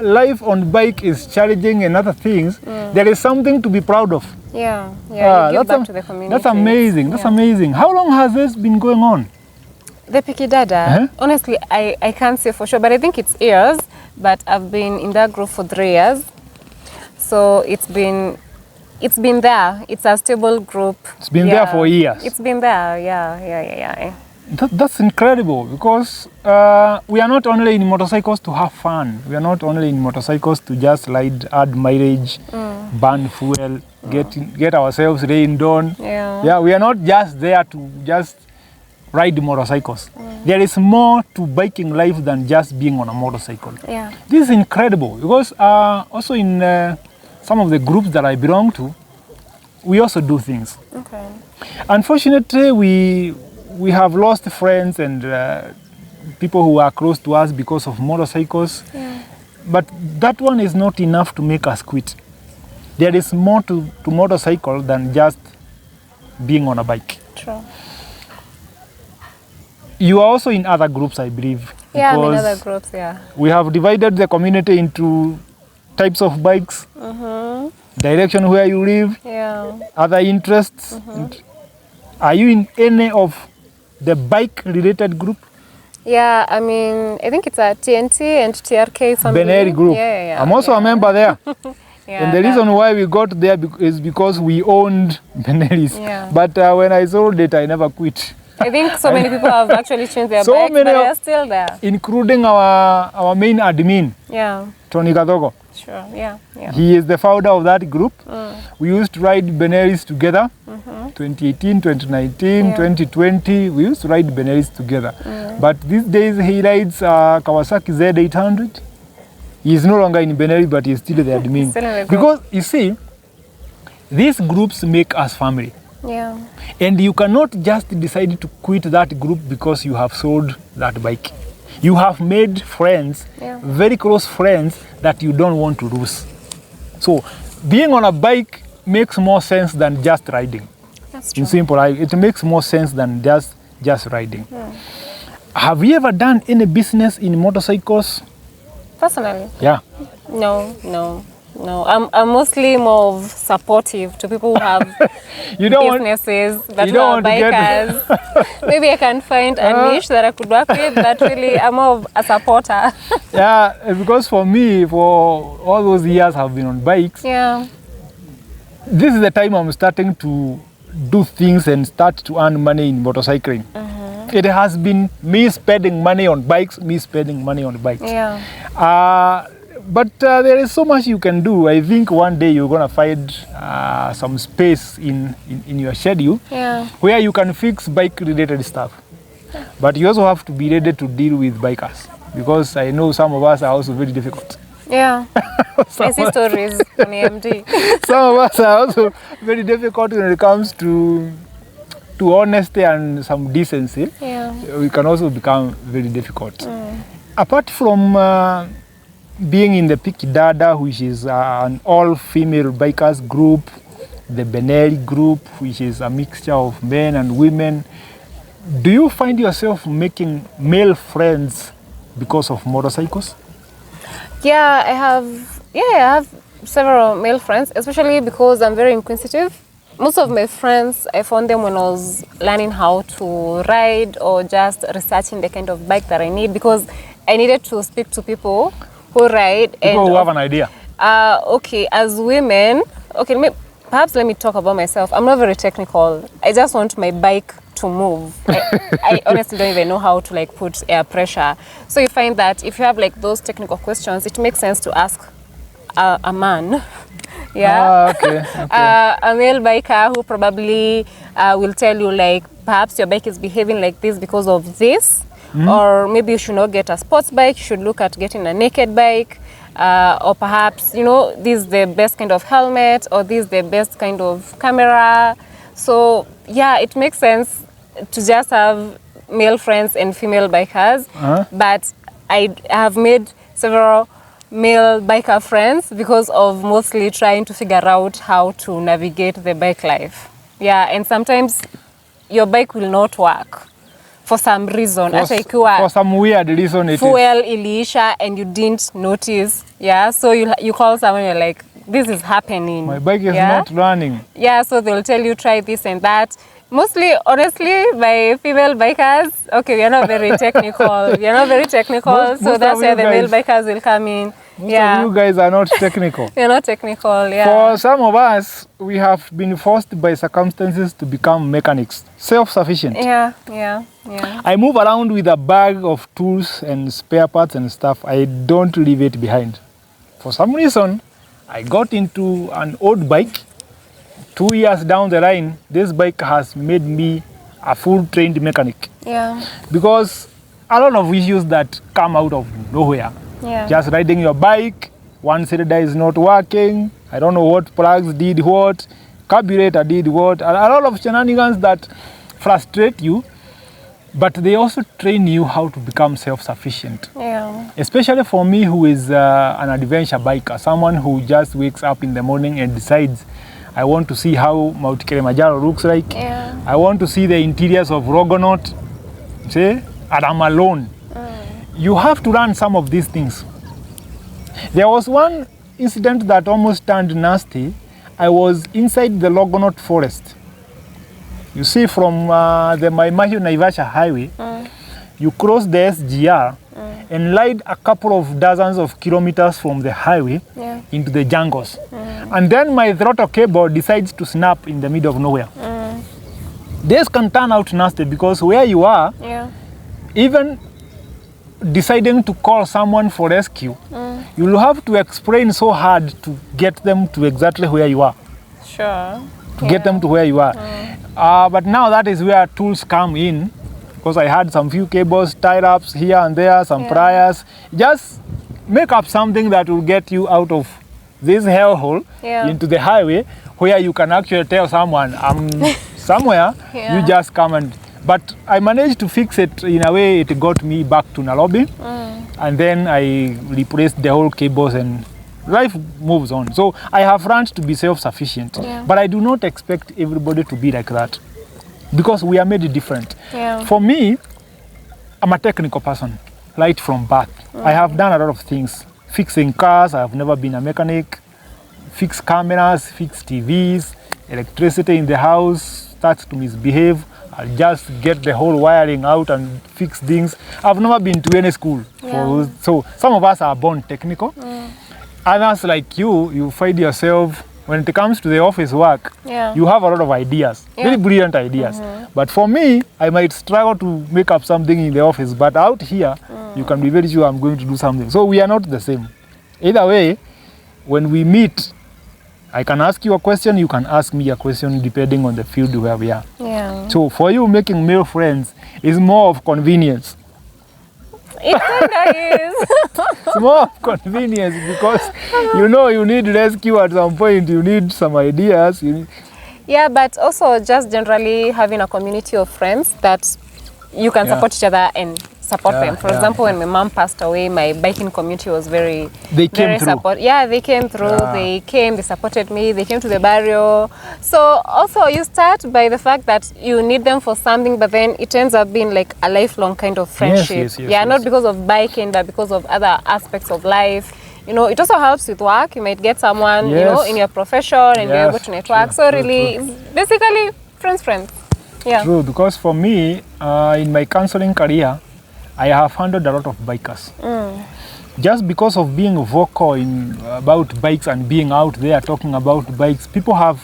life on bike is challenging and other things, there is something to be proud of. Yeah. You give back to the community. That's amazing. That's amazing. How long has this been going on? The Piki Dada, honestly, I can't say for sure, but I think it's years. But I've been in that group for 3 years, so it's been there. It's a stable group. It's been there for years. It's been there, yeah. That's incredible, because we are not only in motorcycles to have fun. We are not only in motorcycles to just ride, add mileage, burn fuel, get ourselves rained on. Yeah. We are not just there to just ride motorcycles. There is more to biking life than just being on a motorcycle. Yeah. This is incredible, because also in some of the groups that I belong to, we also do things. Okay. Unfortunately, we have lost friends and people who are close to us because of motorcycles. Yeah. But that one is not enough to make us quit. There is more to motorcycle than just being on a bike. True. You are also in other groups, I believe. Yeah, I'm in because other groups, yeah. We have divided the community into types of bikes, direction where you live, Yeah. other interests. And are you in any of the bike-related group? Yeah, I mean, I think it's a TNT and TRK family. Beneri group. Yeah. I'm also a member there. Yeah, And the reason why we got there is because we owned Beneris. Yeah. But when I sold it, I never quit. I think so many people have actually changed their So bikes, many but they're still there. Including our main admin, Yeah, Tony Kadogo. sure, yeah. He is the founder of that group. We used to ride Beneris together. 2018, 2019, 2020, we used to ride Beneris together. But these days he rides Kawasaki Z800. He is no longer in Beneri, but he is still the admin. Still in the group. Because you see, these groups make us family. Yeah. And you cannot just decide to quit that group because you have sold that bike. You have made friends, very close friends, that you don't want to lose. So being on a bike makes more sense than just riding. That's true. In simple, it makes more sense than just riding. Have you ever done any business in motorcycles? Personally? Yeah. No. I'm mostly more of supportive to people who have businesses that you who don't are want to get- bikers. Maybe I can find a niche that I could work with, but really I'm more of a supporter. Yeah, because for me, for all those years I've been on bikes, Yeah. this is the time I'm starting to do things and start to earn money in motorcycling. It has been me spending money on bikes, Yeah. But there is so much you can do. I think one day you're going to find some space in your schedule where you can fix bike-related stuff. But you also have to be ready to deal with bikers, because I know some of us are also very difficult. Yeah. I see stories on AMD. Some of us are also very difficult when it comes to honesty and some decency. Yeah. We can also become very difficult. Apart from being in the Piki Dada, which is an all-female bikers group, the Benelli group, which is a mixture of men and women, do you find yourself making male friends because of motorcycles? Yeah, I have several male friends, especially because I'm very inquisitive. Most of my friends, I found them when I was learning how to ride or just researching the kind of bike that I need, because I needed to speak to people who ride. People who have an idea. Okay, as women, perhaps let me talk about myself. I'm not very technical. I just want my bike to move. I honestly don't even know how to put air pressure. So you find that if you have those technical questions, it makes sense to ask a man. Yeah. Okay. A male biker who probably will tell you perhaps your bike is behaving like this because of this. or maybe you should not get a sports bike, you should look at getting a naked bike, or perhaps, you know, this is the best kind of helmet, or this is the best kind of camera. So yeah, it makes sense to just have male friends and female bikers, but I have made several male biker friends because of mostly trying to figure out how to navigate the bike life. Yeah, and sometimes your bike will not work for some reason. For some weird reason it fuel iliisha and you didn't notice. Yeah, so you call someone, you're like, this is happening. My bike is not running. Yeah, so they'll tell you try this and that. Mostly, honestly, by female bikers, okay, we are not very technical. We are not very technical, so that's where the male bikers will come in. Most of you guys are not technical. You're not technical, yeah. For some of us, we have been forced by circumstances to become mechanics, self-sufficient. Yeah. I move around with a bag of tools and spare parts and stuff. I don't leave it behind. For some reason, I got into an old bike. 2 years down the line, this bike has made me a full trained mechanic. Yeah. Because a lot of issues that come out of nowhere. Yeah. Just riding your bike, one cylinder is not working, I don't know what plugs did what, carburetor did what, a lot of shenanigans that frustrate you, but they also train you how to become self-sufficient. Yeah. Especially for me, who is an adventure biker, someone who just wakes up in the morning and decides, I want to see how Mount Kilimanjaro looks like. Yeah. I want to see the interiors of Rogonaut. See? And I'm alone. You have to learn some of these things. There was one incident that almost turned nasty. I was inside the Rogonaut forest. You see, from the Maimahiu Naivasha highway, you cross the SGR and ride a couple of dozens of kilometers from the highway into the jungles. And then my throttle cable decides to snap in the middle of nowhere. This can turn out nasty because where you are, even deciding to call someone for rescue, you'll have to explain so hard to get them to exactly where you are. Sure. To get them to where you are. But now that is where tools come in, because I had some few cables, tie-ups here and there, some pliers. Just make up something that will get you out of this hellhole into the highway, where you can actually tell someone, I'm somewhere, you just come and... But I managed to fix it in a way it got me back to Nairobi, and then I replaced the whole cables and life moves on. So I have learned to be self-sufficient, but I do not expect everybody to be like that, because we are made different. For me, I'm a technical person, right from birth. I have done a lot of things. Fixing cars, I have never been a mechanic. Fix cameras, fix TVs, electricity in the house starts to misbehave. I'll just get the whole wiring out and fix things. I've never been to any school. So some of us are born technical. Others like you find yourself, when it comes to the office work, you have a lot of ideas, very brilliant ideas. But for me, I might struggle to make up something in the office, but out here, you can be very sure I'm going to do something. So we are not the same. Either way, when we meet, I can ask you a question, you can ask me a question, depending on the field where we are. So for you, making male friends is more of convenience. It kind of is. It's more of convenience because you know you need rescue at some point, you need some ideas. Yeah, but also just generally having a community of friends that you can support each other and support them. For example, when my mom passed away, my biking community was very They came through. They came through. They supported me. They came to the burial. So also you start by the fact that you need them for something, but then it ends up being like a lifelong kind of friendship. Not because of biking, but because of other aspects of life. You know, it also helps with work. You might get someone, you know, in your profession, and you're able to network. So really, basically, friends. Yeah. True, because for me, in my counseling career, I have handled a lot of bikers. Just because of being vocal about bikes and being out there talking about bikes, people have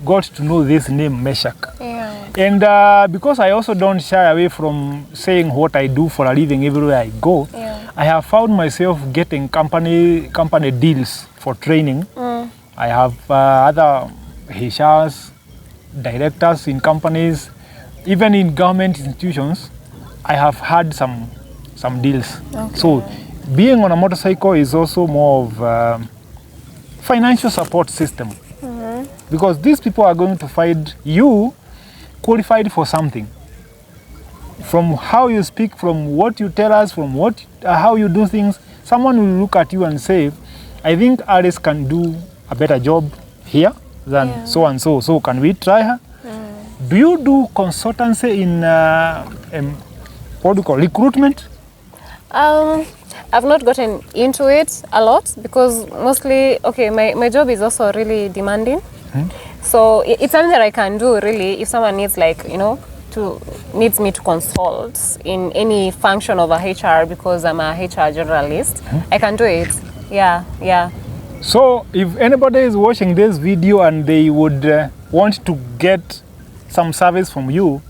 got to know this name, Meshach. And because I also don't shy away from saying what I do for a living everywhere I go, I have found myself getting company deals for training. I have other HRs, directors in companies, even in government institutions. I have had some deals. Okay. So being on a motorcycle is also more of financial support system, because these people are going to find you qualified for something. From how you speak, from what you tell us, from what how you do things, someone will look at you and say, I think Alice can do a better job here than so and so. So can we try her? Do you do consultancy in what do you call recruitment? I've not gotten into it a lot because mostly, okay, my job is also really demanding. So it's something that I can do really if someone needs, like, you know, needs me to consult in any function of a HR, because I'm a HR generalist. I can do it. Yeah. So if anybody is watching this video and they would want to get some service from you,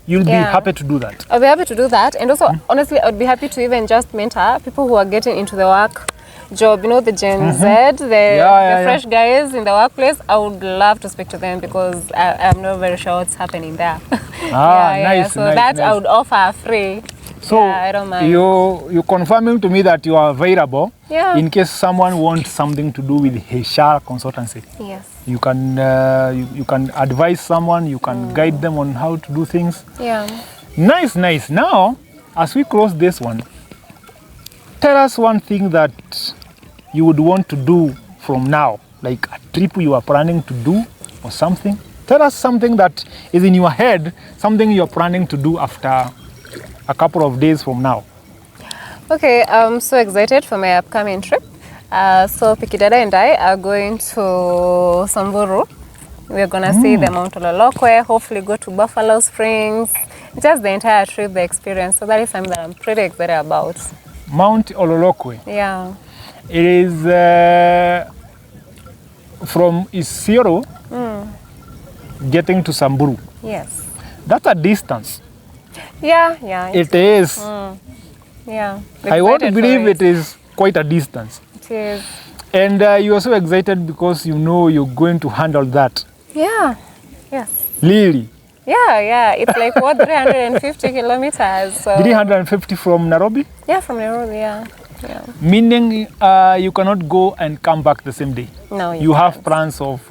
you'll be happy to do that. I'll be happy to do that. And also, honestly, I'd be happy to even just mentor people who are getting into the work job, you know, the Gen Z, the fresh guys in the workplace. I would love to speak to them because I'm not very sure what's happening there. Nice. So nice. I would offer free. So I don't mind. You're confirming to me that you are available in case someone wants something to do with HR consultancy. Yes. You can advise someone, you can guide them on how to do things. Yeah. Nice. Now, as we close this one, tell us one thing that you would want to do from now, like a trip you are planning to do or something. Tell us something that is in your head, something you're planning to do after a couple of days from now. Okay, I'm so excited for my upcoming trip. So Pikidada and I are going to Samburu. We're gonna see the Mount Ololokwe, hopefully go to Buffalo Springs, just the entire trip, the experience. So that is something that I'm pretty excited about. Mount Ololokwe. Yeah. It is from Isiolo getting to Samburu. Yes. That's a distance. Yeah. It is. Yeah. I want to believe it is quite a distance. It is. And you are so excited because you know you're going to handle that. Yeah. Yes. Really? Yeah. It's like, what, 350 kilometers. So. 350 from Nairobi? Yeah, from Nairobi, yeah. Meaning you cannot go and come back the same day? No, you have plans of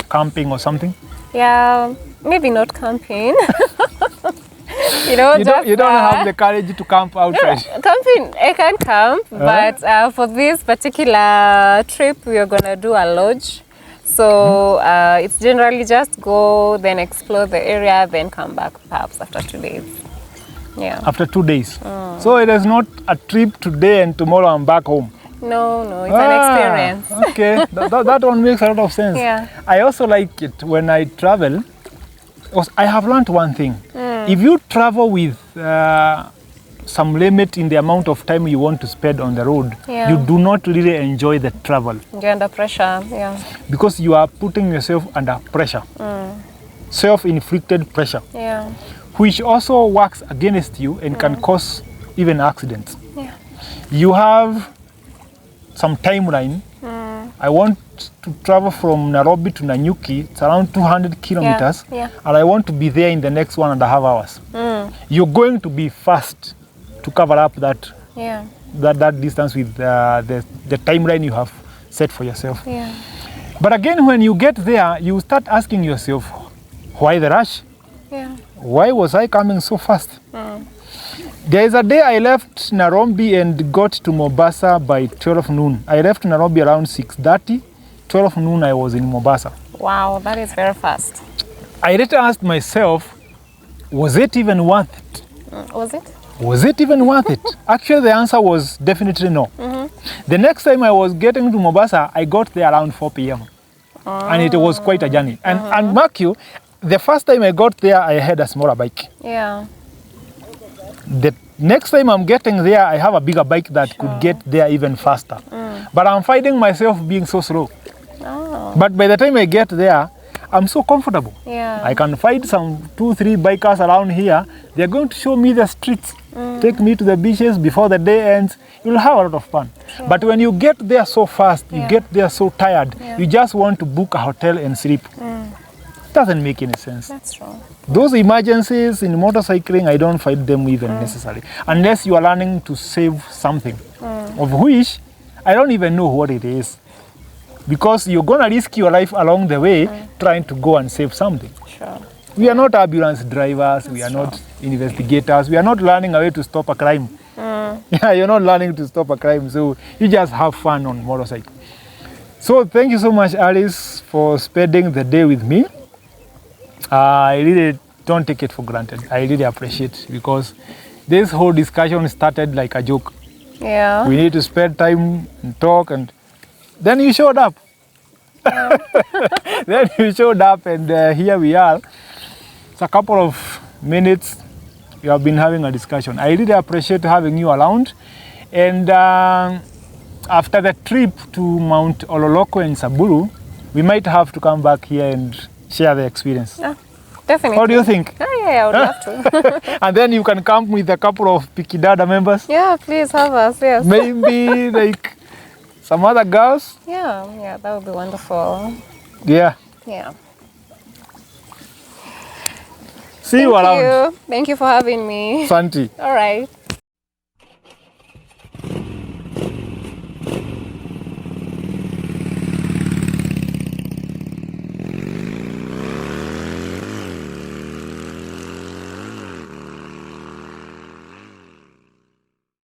camping or something? Yeah, maybe not camping. You don't have the courage to camp outside. Camping, I can camp, but for this particular trip, we are gonna do a lodge. So it's generally just go, then explore the area, then come back perhaps after 2 days. Yeah. After 2 days. So it is not a trip today and tomorrow I'm back home. No, it's an experience. Okay, that one makes a lot of sense. Yeah. I also like it when I travel. I have learned one thing. If you travel with some limit in the amount of time you want to spend on the road, you do not really enjoy the travel. You're under pressure, because you are putting yourself under pressure. Self-inflicted pressure. Yeah. Which also works against you and can cause even accidents. You have some timeline. I want to travel from Nairobi to Nanyuki. It's around 200 kilometers. And I want to be there in the next 1.5 hours. You're going to be fast to cover up that distance with the timeline you have set for yourself. But again, when you get there, you start asking yourself, why the rush? Why was I coming so fast? There is a day I left Nairobi and got to Mombasa by 12 noon. I left Nairobi around 6:30. 12 noon I was in Mombasa. Wow, that is very fast. I later asked myself, was it even worth it? Was it? Was it even worth it? Actually, the answer was definitely no. The next time I was getting to Mombasa, I got there around 4 p.m. And it was quite a journey. And mark you, the first time I got there, I had a smaller bike. Yeah. The next time I'm getting there, I have a bigger bike that could get there even faster. But I'm finding myself being so slow. But by the time I get there, I'm so comfortable. I can find some 2-3 bikers around here. They're going to show me the streets, take me to the beaches before the day ends. You'll have a lot of fun. But when you get there so fast, you get there so tired, you just want to book a hotel and sleep. Doesn't make any sense. That's true. Those emergencies in motorcycling, I don't find them even necessary. Unless you are learning to save something, of which I don't even know what it is. Because you're going to risk your life along the way trying to go and save something. Sure. We are not ambulance drivers, we are not investigators, we are not learning a way to stop a crime. Yeah, you're not learning to stop a crime, so you just have fun on motorcycle. So thank you so much, Alice, for spending the day with me. I really don't take it for granted. I really appreciate it because this whole discussion started like a joke. Yeah. We need to spend time and talk, and then you showed up. Then you showed up, and here we are. It's a couple of minutes we have been having a discussion. I really appreciate having you around. And after the trip to Mount Ololoko and Samburu, we might have to come back here and share the experience. Yeah, definitely. What do you think? Yeah, I would love to. And then you can come with a couple of Pikidada members. Yeah, please have us, yes. Maybe like some other girls. Yeah, that would be wonderful. Yeah. Yeah. See you around. Thank you for having me. Santi. All right.